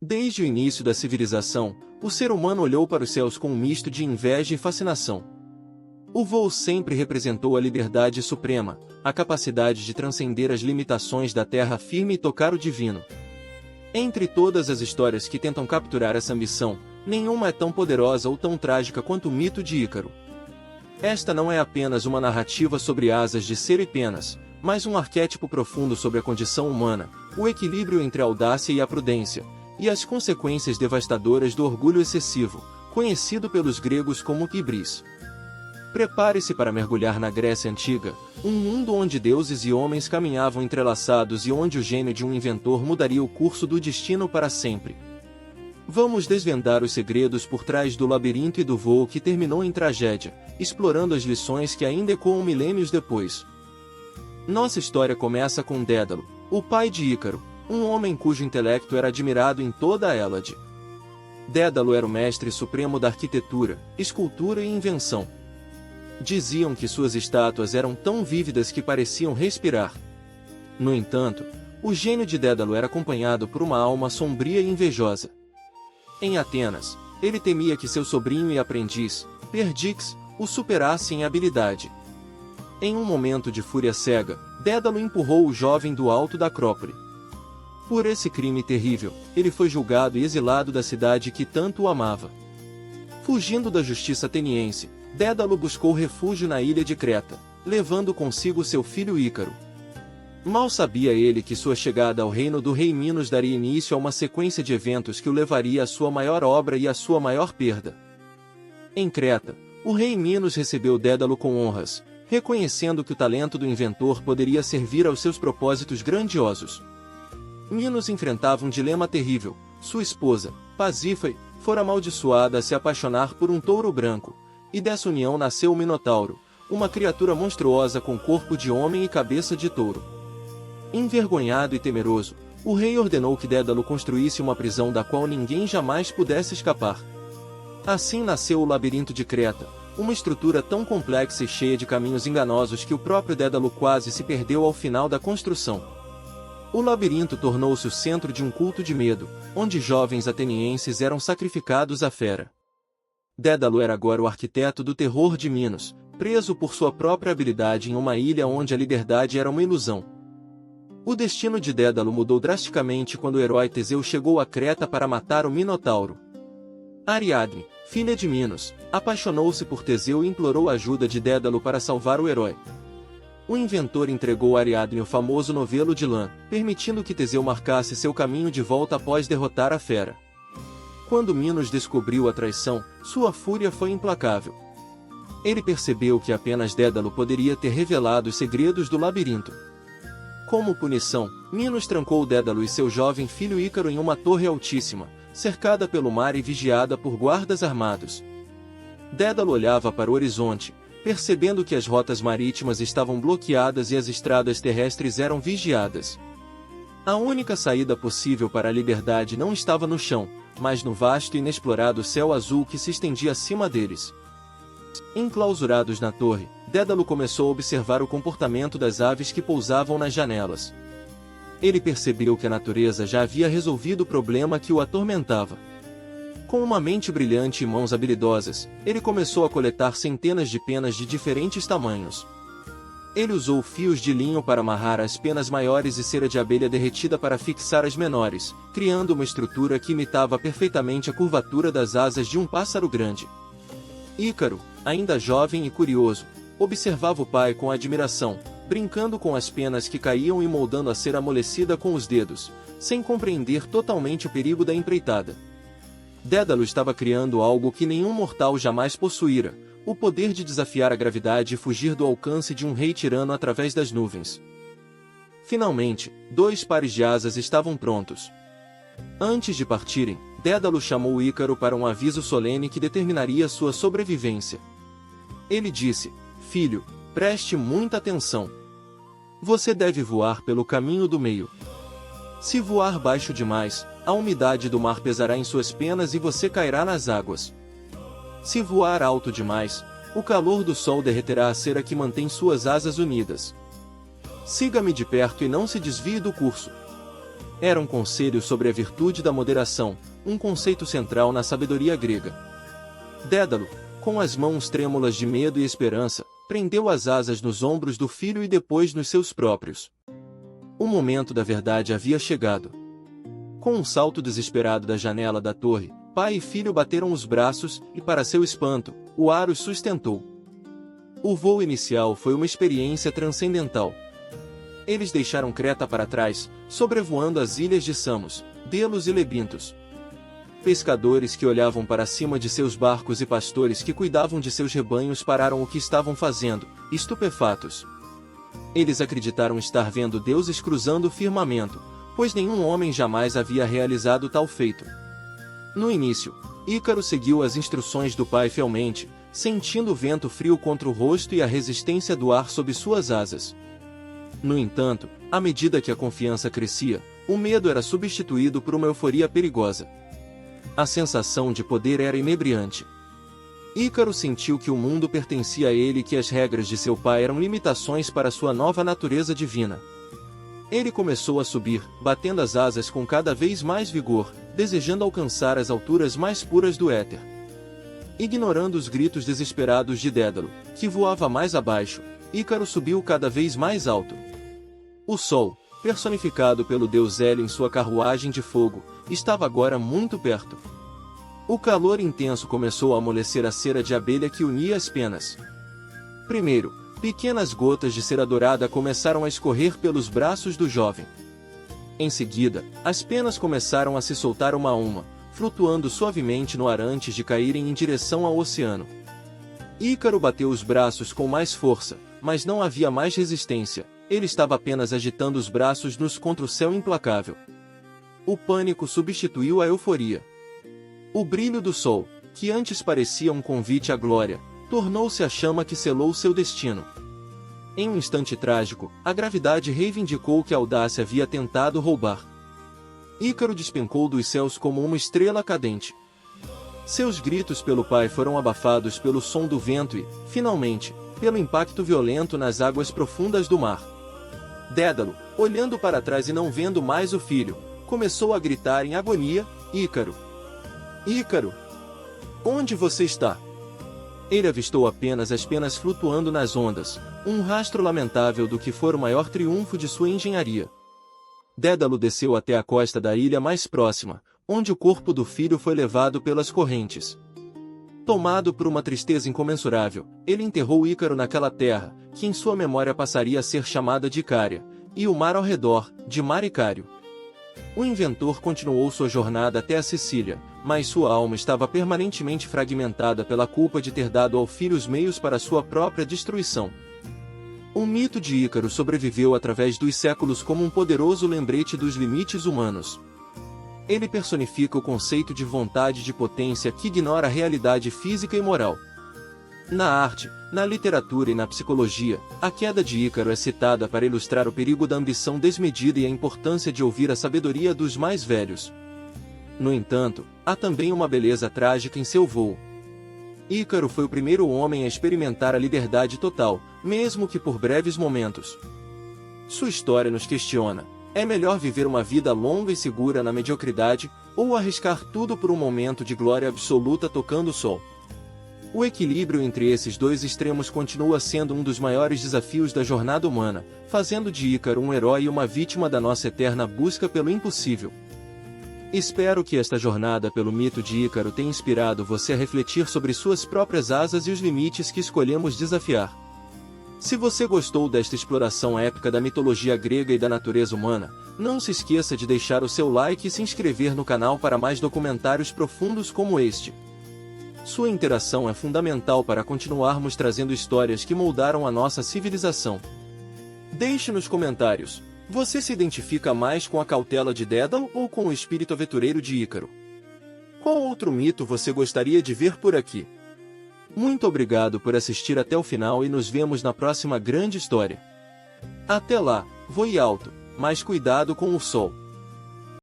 Desde o início da civilização, o ser humano olhou para os céus com um misto de inveja e fascinação. O voo sempre representou a liberdade suprema, a capacidade de transcender as limitações da terra firme e tocar o divino. Entre todas as histórias que tentam capturar essa ambição, nenhuma é tão poderosa ou tão trágica quanto o mito de Ícaro. Esta não é apenas uma narrativa sobre asas de cera e penas, mas um arquétipo profundo sobre a condição humana, o equilíbrio entre a audácia e a prudência, e as consequências devastadoras do orgulho excessivo, conhecido pelos gregos como hibris. Prepare-se para mergulhar na Grécia Antiga, um mundo onde deuses e homens caminhavam entrelaçados e onde o gênio de um inventor mudaria o curso do destino para sempre. Vamos desvendar os segredos por trás do labirinto e do voo que terminou em tragédia, explorando as lições que ainda ecoam milênios depois. Nossa história começa com Dédalo, o pai de Ícaro, um homem cujo intelecto era admirado em toda a Hélade. Dédalo era o mestre supremo da arquitetura, escultura e invenção. Diziam que suas estátuas eram tão vívidas que pareciam respirar. No entanto, o gênio de Dédalo era acompanhado por uma alma sombria e invejosa. Em Atenas, ele temia que seu sobrinho e aprendiz, Perdix, o superasse em habilidade. Em um momento de fúria cega, Dédalo empurrou o jovem do alto da Acrópole. Por esse crime terrível, ele foi julgado e exilado da cidade que tanto o amava. Fugindo da justiça ateniense, Dédalo buscou refúgio na ilha de Creta, levando consigo seu filho Ícaro. Mal sabia ele que sua chegada ao reino do rei Minos daria início a uma sequência de eventos que o levaria à sua maior obra e à sua maior perda. Em Creta, o rei Minos recebeu Dédalo com honras, reconhecendo que o talento do inventor poderia servir aos seus propósitos grandiosos. Minos enfrentava um dilema terrível. Sua esposa, Pasífae, fora amaldiçoada a se apaixonar por um touro branco, e dessa união nasceu o Minotauro, uma criatura monstruosa com corpo de homem e cabeça de touro. Envergonhado e temeroso, o rei ordenou que Dédalo construísse uma prisão da qual ninguém jamais pudesse escapar. Assim nasceu o Labirinto de Creta, uma estrutura tão complexa e cheia de caminhos enganosos que o próprio Dédalo quase se perdeu ao final da construção. O labirinto tornou-se o centro de um culto de medo, onde jovens atenienses eram sacrificados à fera. Dédalo era agora o arquiteto do terror de Minos, preso por sua própria habilidade em uma ilha onde a liberdade era uma ilusão. O destino de Dédalo mudou drasticamente quando o herói Teseu chegou a Creta para matar o Minotauro. Ariadne, filha de Minos, apaixonou-se por Teseu e implorou a ajuda de Dédalo para salvar o herói. O inventor entregou a Ariadne o famoso novelo de lã, permitindo que Teseu marcasse seu caminho de volta após derrotar a fera. Quando Minos descobriu a traição, sua fúria foi implacável. Ele percebeu que apenas Dédalo poderia ter revelado os segredos do labirinto. Como punição, Minos trancou Dédalo e seu jovem filho Ícaro em uma torre altíssima, cercada pelo mar e vigiada por guardas armados. Dédalo olhava para o horizonte, percebendo que as rotas marítimas estavam bloqueadas e as estradas terrestres eram vigiadas. A única saída possível para a liberdade não estava no chão, mas no vasto e inexplorado céu azul que se estendia acima deles. Enclausurados na torre, Dédalo começou a observar o comportamento das aves que pousavam nas janelas. Ele percebeu que a natureza já havia resolvido o problema que o atormentava. Com uma mente brilhante e mãos habilidosas, ele começou a coletar centenas de penas de diferentes tamanhos. Ele usou fios de linho para amarrar as penas maiores e cera de abelha derretida para fixar as menores, criando uma estrutura que imitava perfeitamente a curvatura das asas de um pássaro grande. Ícaro, ainda jovem e curioso, observava o pai com admiração, brincando com as penas que caíam e moldando a cera amolecida com os dedos, sem compreender totalmente o perigo da empreitada. Dédalo estava criando algo que nenhum mortal jamais possuíra, o poder de desafiar a gravidade e fugir do alcance de um rei tirano através das nuvens. Finalmente, 2 pares de asas estavam prontos. Antes de partirem, Dédalo chamou Ícaro para um aviso solene que determinaria sua sobrevivência. Ele disse: "Filho, preste muita atenção. Você deve voar pelo caminho do meio. Se voar baixo demais, a umidade do mar pesará em suas penas e você cairá nas águas. Se voar alto demais, o calor do sol derreterá a cera que mantém suas asas unidas. Siga-me de perto e não se desvie do curso. Era um conselho sobre a virtude da moderação, um conceito central na sabedoria grega. Dédalo, com as mãos trêmulas de medo e esperança, prendeu as asas nos ombros do filho e depois nos seus próprios. O momento da verdade havia chegado. Com um salto desesperado da janela da torre, pai e filho bateram os braços e, para seu espanto, o ar os sustentou. O voo inicial foi uma experiência transcendental. Eles deixaram Creta para trás, sobrevoando as ilhas de Samos, Delos e Lebintos. Pescadores que olhavam para cima de seus barcos e pastores que cuidavam de seus rebanhos pararam o que estavam fazendo, estupefatos. Eles acreditaram estar vendo deuses cruzando o firmamento, pois nenhum homem jamais havia realizado tal feito. No início, Ícaro seguiu as instruções do pai fielmente, sentindo o vento frio contra o rosto e a resistência do ar sob suas asas. No entanto, à medida que a confiança crescia, o medo era substituído por uma euforia perigosa. A sensação de poder era inebriante. Ícaro sentiu que o mundo pertencia a ele e que as regras de seu pai eram limitações para sua nova natureza divina. Ele começou a subir, batendo as asas com cada vez mais vigor, desejando alcançar as alturas mais puras do éter. Ignorando os gritos desesperados de Dédalo, que voava mais abaixo, Ícaro subiu cada vez mais alto. O sol, personificado pelo deus Hélio em sua carruagem de fogo, estava agora muito perto. O calor intenso começou a amolecer a cera de abelha que unia as penas. Primeiro, pequenas gotas de cera dourada começaram a escorrer pelos braços do jovem. Em seguida, as penas começaram a se soltar uma a uma, flutuando suavemente no ar antes de caírem em direção ao oceano. Ícaro bateu os braços com mais força, mas não havia mais resistência, ele estava apenas agitando os braços nus contra o céu implacável. O pânico substituiu a euforia. O brilho do sol, que antes parecia um convite à glória, tornou-se a chama que selou seu destino. Em um instante trágico, a gravidade reivindicou o que a audácia havia tentado roubar. Ícaro despencou dos céus como uma estrela cadente. Seus gritos pelo pai foram abafados pelo som do vento e, finalmente, pelo impacto violento nas águas profundas do mar. Dédalo, olhando para trás e não vendo mais o filho, começou a gritar em agonia: Ícaro! Ícaro! Onde você está? Ele avistou apenas as penas flutuando nas ondas, um rastro lamentável do que fora o maior triunfo de sua engenharia. Dédalo desceu até a costa da ilha mais próxima, onde o corpo do filho foi levado pelas correntes. Tomado por uma tristeza incomensurável, ele enterrou Ícaro naquela terra, que em sua memória passaria a ser chamada de Icária, e o mar ao redor, de Mar Icário. O inventor continuou sua jornada até a Sicília, mas sua alma estava permanentemente fragmentada pela culpa de ter dado ao filho os meios para sua própria destruição. O mito de Ícaro sobreviveu através dos séculos como um poderoso lembrete dos limites humanos. Ele personifica o conceito de vontade de potência que ignora a realidade física e moral. Na arte, na literatura e na psicologia, a queda de Ícaro é citada para ilustrar o perigo da ambição desmedida e a importância de ouvir a sabedoria dos mais velhos. No entanto, há também uma beleza trágica em seu voo. Ícaro foi o primeiro homem a experimentar a liberdade total, mesmo que por breves momentos. Sua história nos questiona: é melhor viver uma vida longa e segura na mediocridade, ou arriscar tudo por um momento de glória absoluta tocando o sol? O equilíbrio entre esses dois extremos continua sendo um dos maiores desafios da jornada humana, fazendo de Ícaro um herói e uma vítima da nossa eterna busca pelo impossível. Espero que esta jornada pelo mito de Ícaro tenha inspirado você a refletir sobre suas próprias asas e os limites que escolhemos desafiar. Se você gostou desta exploração épica da mitologia grega e da natureza humana, não se esqueça de deixar o seu like e se inscrever no canal para mais documentários profundos como este. Sua interação é fundamental para continuarmos trazendo histórias que moldaram a nossa civilização. Deixe nos comentários: você se identifica mais com a cautela de Dédalo ou com o espírito aventureiro de Ícaro? Qual outro mito você gostaria de ver por aqui? Muito obrigado por assistir até o final e nos vemos na próxima grande história. Até lá, voe alto, mas cuidado com o sol.